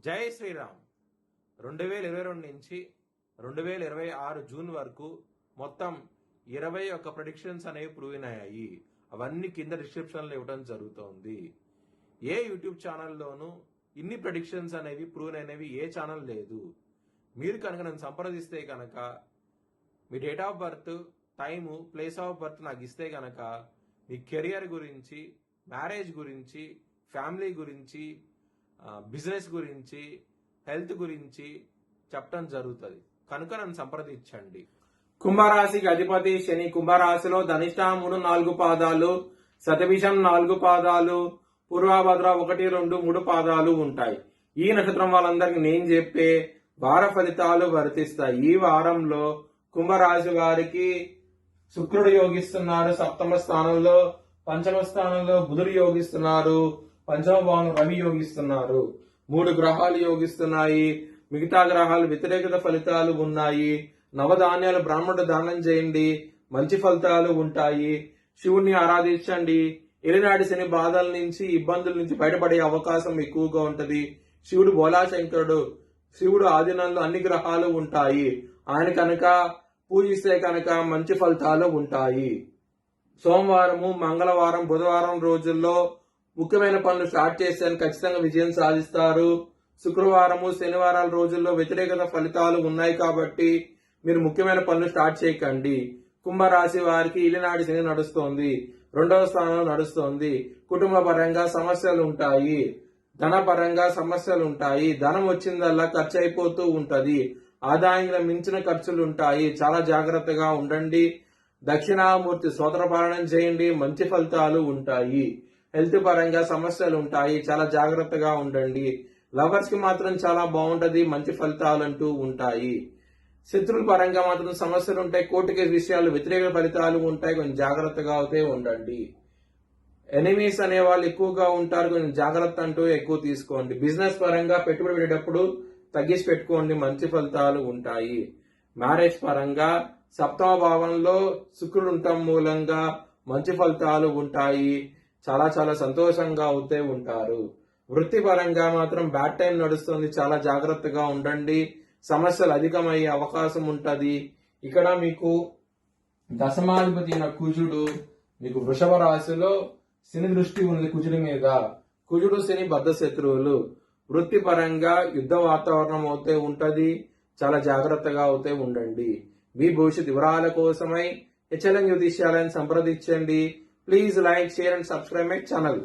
జై శ్రీరామ్. 2022 నుంచి 2026 జూన్ వరకు మొత్తం 21 ప్రెడిక్షన్స్ అనేవి ప్రూవ్ అయ్యాయి. అవన్నీ కింద డిస్క్రిప్షన్లో ఇవ్వడం జరుగుతోంది. ఏ యూట్యూబ్ ఛానల్లోనూ ఇన్ని ప్రెడిక్షన్స్ అనేవి ప్రూవ్ అయినవి ఏ ఛానల్ లేదు. మీరు కనుక నన్ను సంప్రదిస్తే కనుక మీ date of birth, time, place of birth నాకు ఇస్తే కనుక మీ కెరియర్ గురించి, మ్యారేజ్ గురించి, ఫ్యామిలీ గురించి, బిజినెస్ గురించి, హెల్త్ గురించి చెప్పడం జరుగుతుంది. కనుక నన్ను సంప్రదించండి. కుంభరాశికి అధిపతి శని. కుంభరాశిలో ధనిష్ట 3-4 పాదాలు, శతభిషం 4 పాదాలు, పూర్వభద్ర 1-2-3 పాదాలు ఉంటాయి. ఈ నక్షత్రం వాళ్ళందరికీ నేను చెప్పే వార ఫలితాలు వర్తిస్తాయి. ఈ వారంలో కుంభరాశి వారికి శుక్రుడు యోగిస్తున్నారు సప్తమ స్థానంలో, పంచమ స్థానంలో బుధుడు యోగిస్తున్నారు, పంచమ భావం రవి యోగిస్తున్నారు. 3 గ్రహాలు యోగిస్తున్నాయి. మిగతా గ్రహాలు వ్యతిరేకత ఫలితాలు ఉన్నాయి. నవధాన్యాలు బ్రాహ్మణుడు దానం చేయండి, మంచి ఫలితాలు ఉంటాయి. శివుణ్ణి ఆరాధించండి. ఎలినాటి శని బాధల నుంచి, ఇబ్బందుల నుంచి బయటపడే అవకాశం ఎక్కువగా ఉంటది. శివుడు బోలాశంకరుడు. శివుడు ఆధీనంలో అన్ని గ్రహాలు ఉంటాయి. ఆయన కనుక పూజిస్తే కనుక మంచి ఫలితాలు ఉంటాయి. సోమవారము, మంగళవారం, బుధవారం రోజుల్లో ముఖ్యమైన పనులు స్టార్ట్ చేస్తే ఖచ్చితంగా విజయం సాధిస్తారు. శుక్రవారము, శనివారాల రోజుల్లో వ్యతిరేకత ఫలితాలు ఉన్నాయి కాబట్టి మీరు ముఖ్యమైన పనులు స్టార్ట్ చేయకండి. కుంభరాశి వారికి ఇలినాటి శని నడుస్తోంది, 2వ స్థానంలో నడుస్తోంది. కుటుంబ పరంగా సమస్యలు ఉంటాయి, ధన పరంగా సమస్యలు ఉంటాయి. ధనం వచ్చిందల్లా ఖర్చు అయిపోతూ ఉంటది. ఆదాయంగా మించిన ఖర్చులు ఉంటాయి. చాలా జాగ్రత్తగా ఉండండి. దక్షిణామూర్తి స్తోత్రపారాయణం చేయండి, మంచి ఫలితాలు ఉంటాయి. హెల్త్ పరంగా సమస్యలు ఉంటాయి, చాలా జాగ్రత్తగా ఉండండి. లవర్స్ కి మాత్రం చాలా బాగుంటది, మంచి ఫలితాలు అంటూ ఉంటాయి. శత్రువుల పరంగా మాత్రం సమస్యలు ఉంటాయి. కోర్టు కేసు విషయాలు వ్యతిరేక ఫలితాలు ఉంటాయి, కొంచెం జాగ్రత్తగా అవుతే ఉండండి. ఎనిమీస్ అనే వాళ్ళు ఎక్కువగా ఉంటారు, కొంచెం జాగ్రత్త అంటూ ఎక్కువ తీసుకోండి. బిజినెస్ పరంగా పెట్టుబడి పెట్టేటప్పుడు తగ్గించి పెట్టుకోండి, మంచి ఫలితాలు ఉంటాయి. మ్యారేజ్ పరంగా సప్తమ భావంలో శుక్రుడు ఉండటం మూలంగా మంచి ఫలితాలు ఉంటాయి. చాలా చాలా సంతోషంగా అవుతే ఉంటారు. వృత్తిపరంగా మాత్రం బ్యాడ్ టైం నడుస్తుంది, చాలా జాగ్రత్తగా ఉండండి. సమస్యలు అధికమయ్యే అవకాశం ఉంటది. ఇక్కడ మీకు దశమాధిపతి అయిన కుజుడు మీకు వృషభ రాశిలో శని దృష్టి ఉంది కుజుడి మీద. కుజుడు శని బద్ధ శత్రువులు. వృత్తిపరంగా యుద్ధ వాతావరణం అవుతే ఉంటది, చాలా జాగ్రత్తగా అవుతే ఉండండి. మీ భవిష్యత్ వివరాల కోసమై HLN జ్యోతిష్యాలను సంప్రదించండి. Please like, share and subscribe my channel.